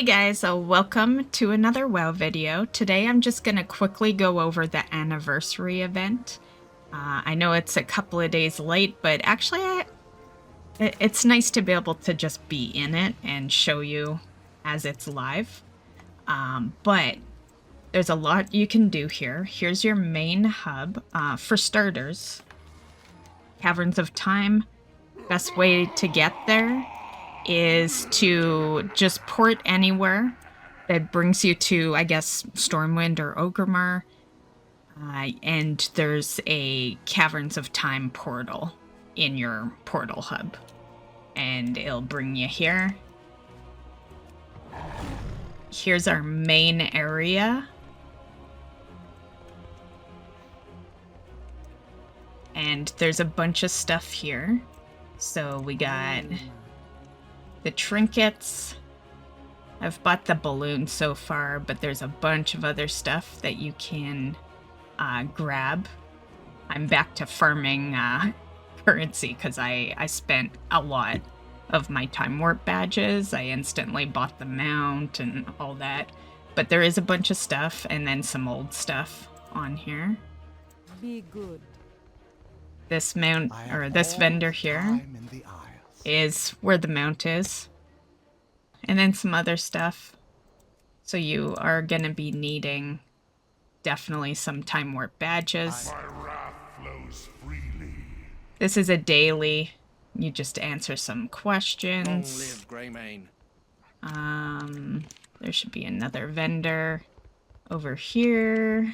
Hey guys, welcome to another WoW video. Today I'm just going to quickly go over the anniversary event. I know it's a couple of days late, but actually it's nice to be able to just be in it and show you as it's live. But there's a lot you can do here. Here's your main hub. For starters, Caverns of Time, best way to get there is to just port anywhere that brings you to, I guess, Stormwind or Orgrimmar. And there's a Caverns of Time portal in your portal hub. And it'll bring you here. Here's our main area. And there's a bunch of stuff here. So we got the trinkets. I've bought the balloon so far, but there's a bunch of other stuff that you can grab. I'm back to farming currency because I spent a lot of my time warp badges. I instantly bought the mount and all that. But there is a bunch of stuff and then some old stuff on here. Be good. This mount, or this vendor here, is where the mount is. And then some other stuff. So you are going to be needing definitely some time warp badges. My wrath flows freely. This is a daily. You just answer some questions. Long live Greymane. There should be another vendor over here.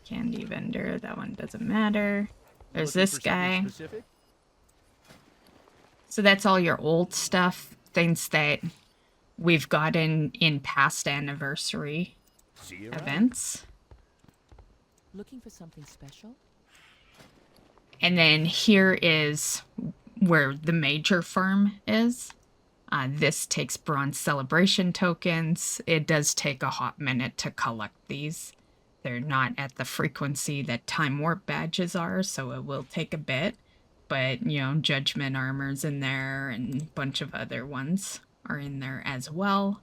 Candy vendor, that one doesn't matter. There's this guy. So that's all your old stuff, things that we've gotten in past anniversary events. Looking for something special? And then here is where the major farm is. This takes bronze celebration tokens. It does take a hot minute to collect these. They're not at the frequency that time warp badges are, so it will take a bit. But, you know, judgment armor's in there and a bunch of other ones are in there as well.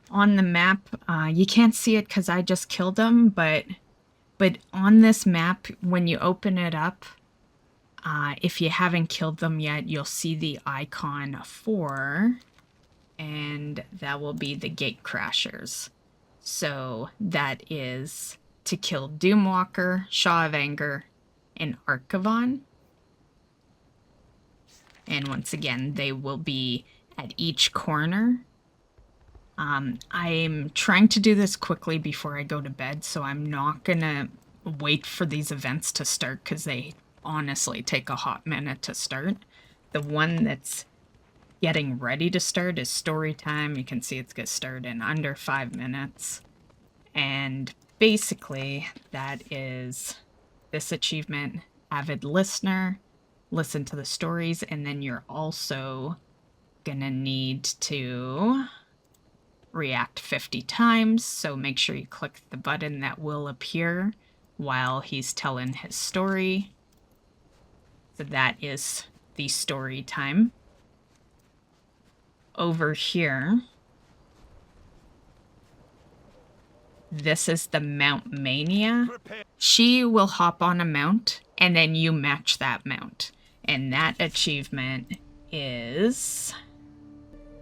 On the map, you can't see it because I just killed them, but on this map, when you open it up, if you haven't killed them yet, you'll see the icon for, and that will be the gate crashers. So that is to kill Doomwalker, Shaw of Anger, and Archivon. And once again, they will be at each corner. I'm trying to do this quickly before I go to bed, so I'm not gonna wait for these events to start because they honestly take a hot minute to start. The one that's getting ready to start is story time. You can see it's gonna start in under 5 minutes. And basically that is this achievement, Avid Listener, listen to the stories, and then you're also gonna need to react 50 times, so make sure you click the button that will appear while he's telling his story. So that is the story time. Over here, this is the Mount Mania. She will hop on a mount, and then you match that mount. And that achievement is...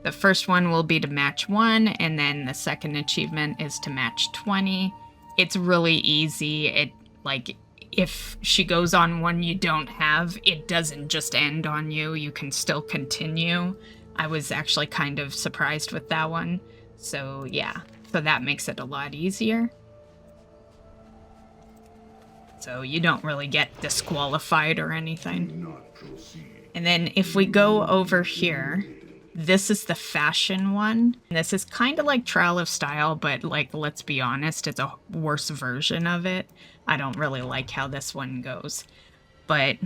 the first one will be to match 1, and then the second achievement is to match 20. It's really easy. If she goes on one you don't have, it doesn't just end on you. You can still continue. I was actually kind of surprised with that one. So yeah, so that makes it a lot easier. So you don't really get disqualified or anything. And then if we go over here, this is the fashion one. This is kind of like Trial of Style, but like, let's be honest, it's a worse version of it. I don't really like how this one goes. But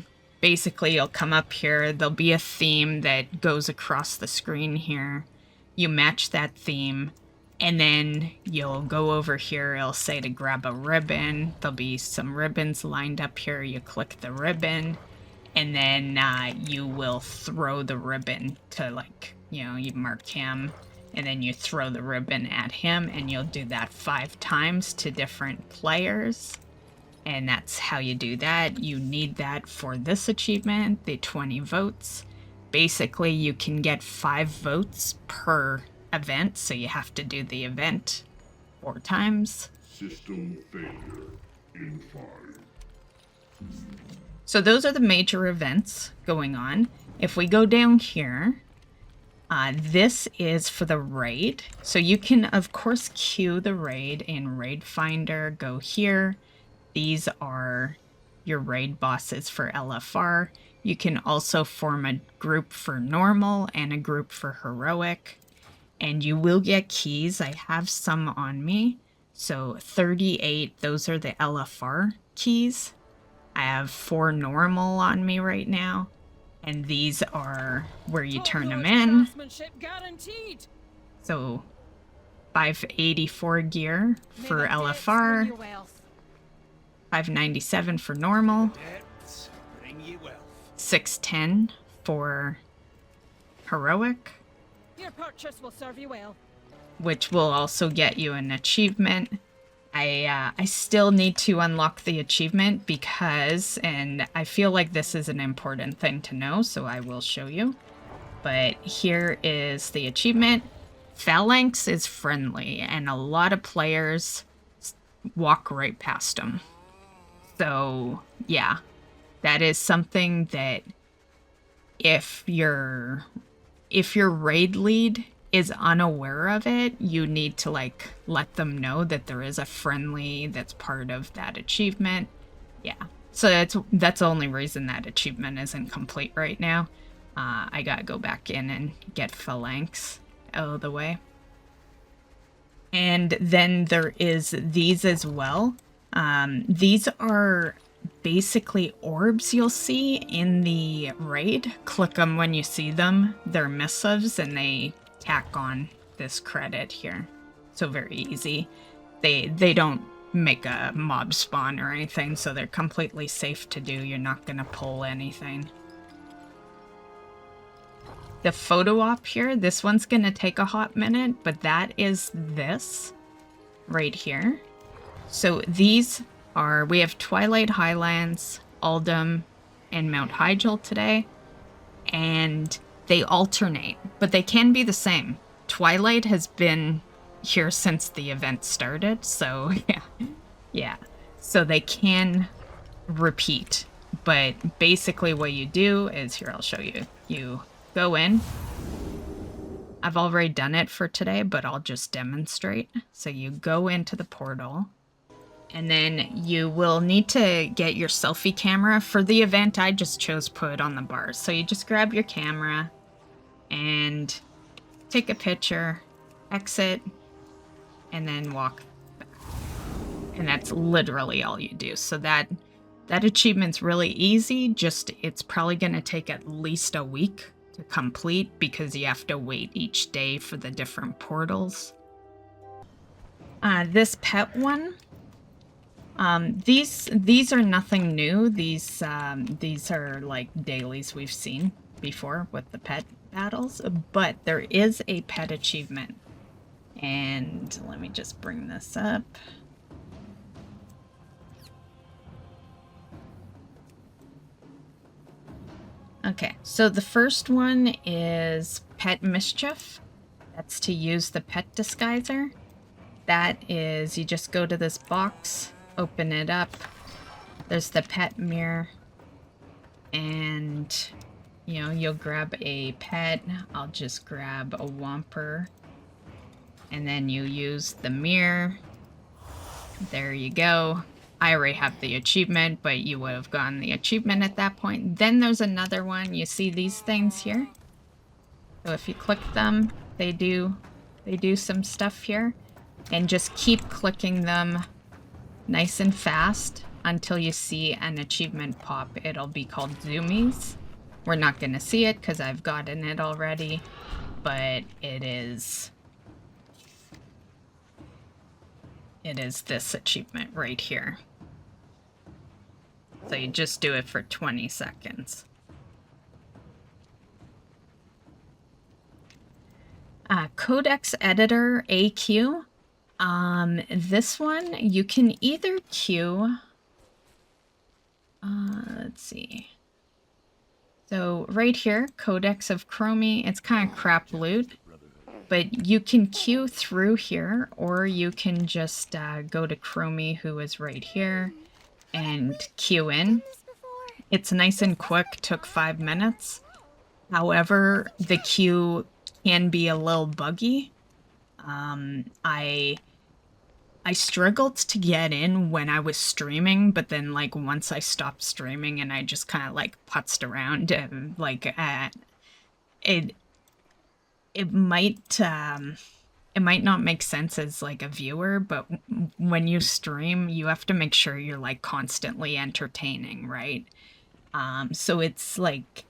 basically you'll come up here, there'll be a theme that goes across the screen here. You match that theme, and then you'll go over here, it'll say to grab a ribbon. There'll be some ribbons lined up here. You click the ribbon, and then you will throw the ribbon to, like, you know, you mark him, and then you throw the ribbon at him, and you'll do that 5 times to different players. And that's how you do that. You need that for this achievement, the 20 votes. Basically, you can get 5 votes per event, so you have to do the event 4 times. System failure in 5. So those are the major events going on. If we go down here, this is for the raid. So you can, of course, queue the raid in Raid Finder. Go here. These are your raid bosses for LFR. You can also form a group for normal and a group for heroic. And you will get keys. I have some on me. So 38, those are the LFR keys. I have 4 normal on me right now. And these are where you turn them in. So 584 gear for LFR. 597 for normal. 610 for heroic. Your purchase will serve you well. Which will also get you an achievement. I still need to unlock the achievement because, and I feel like this is an important thing to know, so I will show you. But here is the achievement. Phalanx is friendly, and a lot of players walk right past them. So, yeah, that is something that if your raid lead is unaware of it, you need to, like, let them know that there is a friendly that's part of that achievement. Yeah, so that's the only reason that achievement isn't complete right now. I gotta go back in and get Phalanx out of the way. And then there is these as well. These are basically orbs you'll see in the raid. Click them when you see them. They're missives, and they tack on this credit here. So very easy. They don't make a mob spawn or anything, so they're completely safe to do. You're not gonna pull anything. The photo op here, this one's gonna take a hot minute, but that is this right here. So these are, we have Twilight Highlands, Uldum, and Mount Hyjal today, and they alternate, but they can be the same. Twilight has been here since the event started, so yeah. So they can repeat, but basically what you do is, here, I'll show you. You go in. I've already done it for today, but I'll just demonstrate. So you go into the portal, and then you will need to get your selfie camera. For the event, I just chose put it on the bars. So you just grab your camera and take a picture, exit, and then walk back. And that's literally all you do. So that achievement's really easy, just it's probably going to take at least a week to complete because you have to wait each day for the different portals. This pet one, these are nothing new. These are like dailies we've seen before with the pet battles, but there is a pet achievement. And let me just bring this up. Okay, so the first one is Pet Mischief. That's to use the pet disguiser. That is, you just go to this box, open it up. There's the pet mirror. And, you know, you'll grab a pet. I'll just grab a Whomper. And then you use the mirror. There you go. I already have the achievement, but you would have gotten the achievement at that point. Then there's another one. You see these things here? So if you click them, they do some stuff here. And just keep clicking them nice and fast until you see an achievement pop. It'll be called Zoomies. We're not going to see it because I've gotten it already, but it is this achievement right here. So you just do it for 20 seconds. Codex Editor AQ. This one, you can either queue... let's see. So right here, Codex of Chromie, it's kind of crap loot. But you can queue through here, or you can just go to Chromie, who is right here, and queue in. It's nice and quick, took 5 minutes. However, the queue can be a little buggy. I struggled to get in when I was streaming, but then like once I stopped streaming and I just kind of like putzed around and like it might not make sense as like a viewer, but when you stream, you have to make sure you're like constantly entertaining, right? So it's like,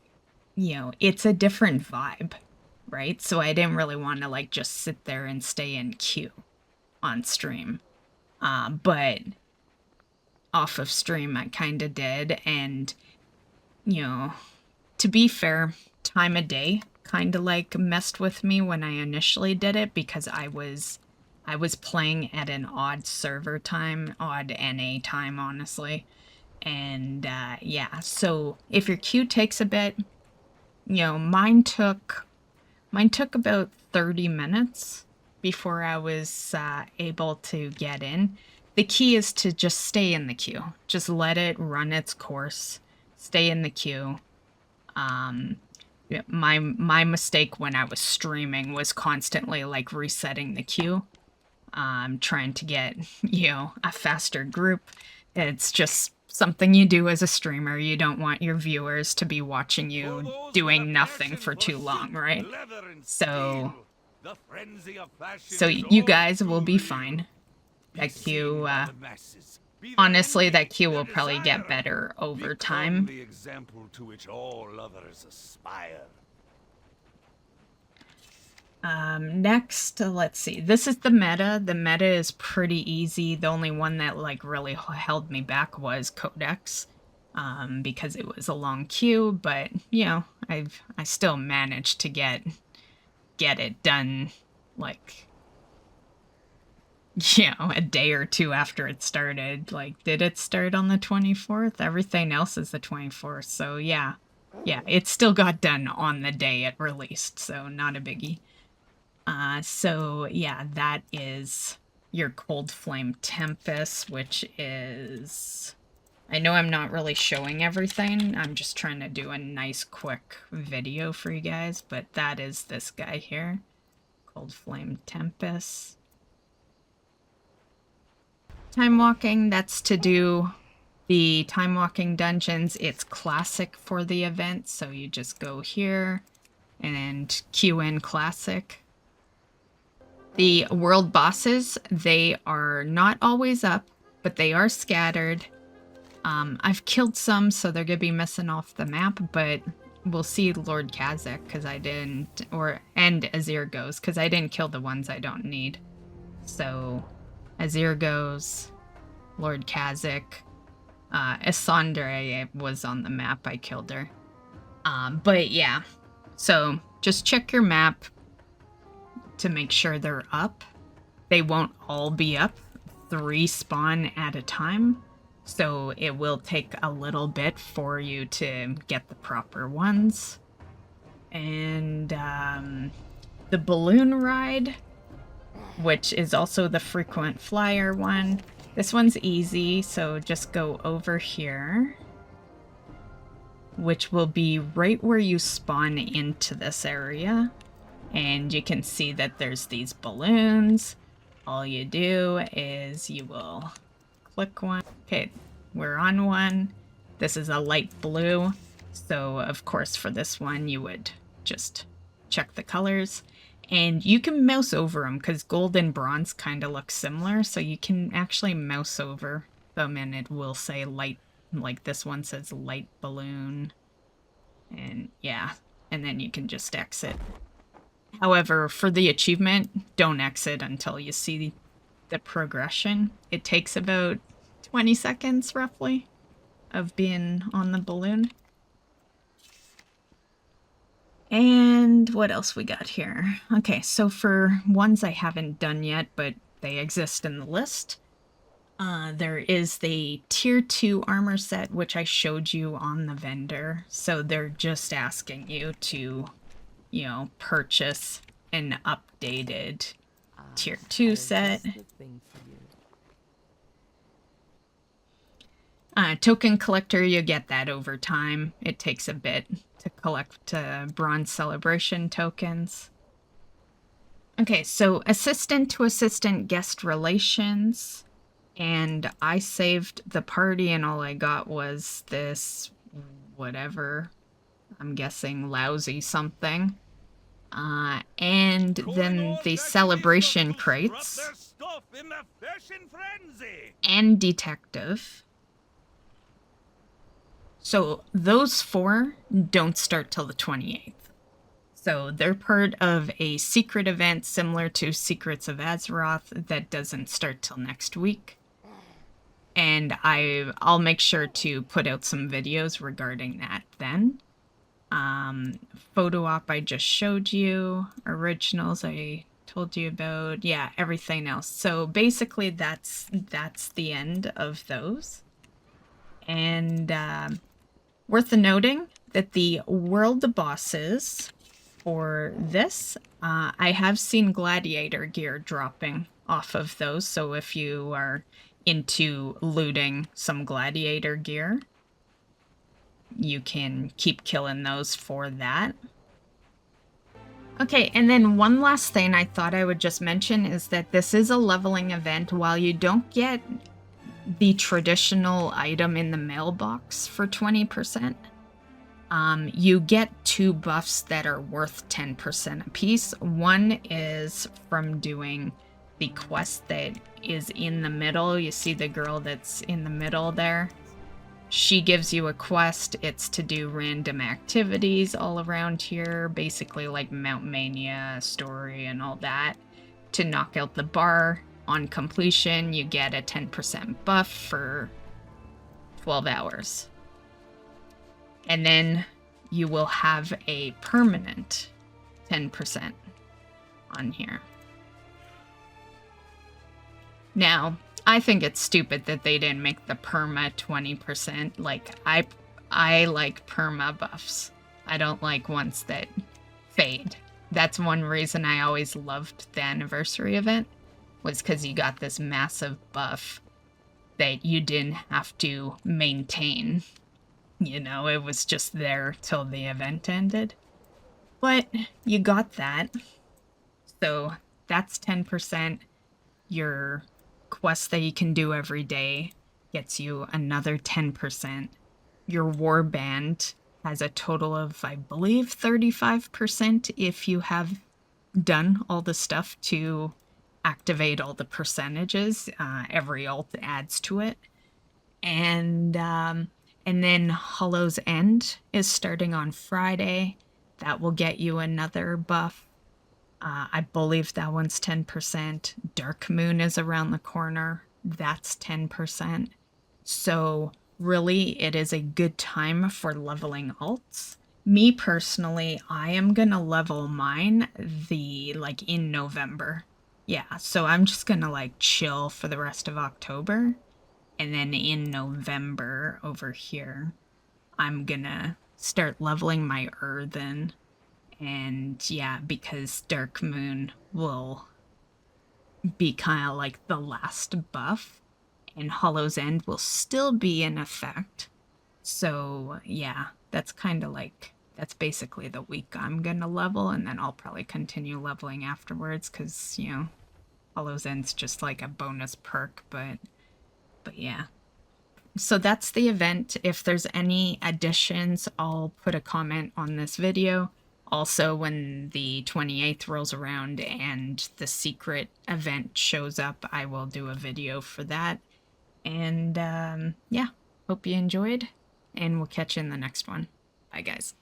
you know, it's a different vibe, right? So I didn't really want to like just sit there and stay in queue on stream. But off of stream I kind of did, and, you know, to be fair, time of day kind of like messed with me when I initially did it, because I was playing at an odd server time, odd NA time, honestly. And yeah, so if your queue takes a bit, you know, mine took about 30 minutes before I was able to get in. The key is to just stay in the queue. Just let it run its course. Stay in the queue. My mistake when I was streaming was constantly like resetting the queue, trying to get, you know, a faster group. It's just something you do as a streamer. You don't want your viewers to be watching you doing nothing for too long, right? So you guys will be fine. That queue, honestly, that queue will probably get better over time. The example to which all others aspire. Next, let's see. This is the meta. The meta is pretty easy. The only one that like really held me back was Codex, because it was a long queue. But you know, I still managed to get it done, like, you know, a day or two after it started. Like, did it start on the 24th? Everything else is the 24th. So yeah, it still got done on the day it released. So not a biggie. So yeah, that is your Cold Flame Tempest, which is... I know I'm not really showing everything. I'm just trying to do a nice quick video for you guys, but that is this guy here. Cold Flame Tempest. Time walking, that's to do the time walking dungeons. It's classic for the event, so you just go here and queue in classic. The world bosses, they are not always up, but they are scattered. I've killed some, so they're gonna be missing off the map, but we'll see Lord Kazakh, because I didn't, and Azir goes, because I didn't kill the ones I don't need. So Azir goes, Lord Kazakh, Essandre was on the map, I killed her. But yeah, so just check your map to make sure they're up. They won't all be up. 3 spawn at a time, so it will take a little bit for you to get the proper ones. And the balloon ride, which is also the frequent flyer one. This one's easy, so just go over here, which will be right where you spawn into this area. And you can see that there's these balloons. All you do is you will click one. Okay, we're on one. This is a light blue. So of course for this one you would just check the colors. And you can mouse over them because gold and bronze kind of look similar. So you can actually mouse over them and it will say light, like this one says light balloon. And yeah, and then you can just exit. However, for the achievement, don't exit until you see the progression. It takes about 20 seconds, roughly, of being on the balloon. And what else we got here? Okay, so for ones I haven't done yet, but they exist in the list, there is the tier 2 armor set, which I showed you on the vendor. So they're just asking you to, you know, purchase an updated tier 2 set. Just the thing for you. Token collector, you get that over time. It takes a bit to collect bronze celebration tokens. Okay, so assistant to assistant guest relations. And I saved the party and all I got was this whatever, I'm guessing lousy something. And then the celebration crates. And detective. So those 4 don't start till the 28th. So they're part of a secret event similar to Secrets of Azeroth that doesn't start till next week. And I'll make sure to put out some videos regarding that then. Photo op I just showed you. Originals I told you about. Yeah, everything else. So basically that's the end of those. And worth noting that the world bosses for this, I have seen gladiator gear dropping off of those. So if you are into looting some gladiator gear, you can keep killing those for that. Okay, and then one last thing I thought I would just mention is that this is a leveling event. While you don't get the traditional item in the mailbox for 20%, you get 2 buffs that are worth 10% apiece. One is from doing the quest that is in the middle. You see the girl that's in the middle there? She gives you a quest. It's to do random activities all around here, basically like Mount Mania story and all that. To knock out the bar, on completion, you get a 10% buff for 12 hours. And then you will have a permanent 10% on here. Now, I think it's stupid that they didn't make the perma 20%. Like, I like perma buffs. I don't like ones that fade. That's one reason I always loved the anniversary event, was because you got this massive buff that you didn't have to maintain. You know, it was just there till the event ended. But you got that. So that's 10%. Your quest that you can do every day gets you another 10%. Your warband has a total of, I believe, 35% if you have done all the stuff to activate all the percentages. Every ult adds to it. And then Hollow's End is starting on Friday. That will get you another buff. I believe that one's 10%. Dark Moon is around the corner. That's 10%. So really, it is a good time for leveling alts. Me personally, I am gonna level mine in November. Yeah, so I'm just gonna chill for the rest of October. And then in November over here, I'm gonna start leveling my Earthen. And yeah, because Dark Moon will be kind of like the last buff, and Hollow's End will still be in effect. So yeah, that's kind of that's basically the week I'm gonna level, and then I'll probably continue leveling afterwards, because, you know, Hollow's End's just like a bonus perk, but yeah. So that's the event. If there's any additions, I'll put a comment on this video. Also, when the 28th rolls around and the secret event shows up, I will do a video for that. And yeah, hope you enjoyed, and we'll catch you in the next one. Bye, guys.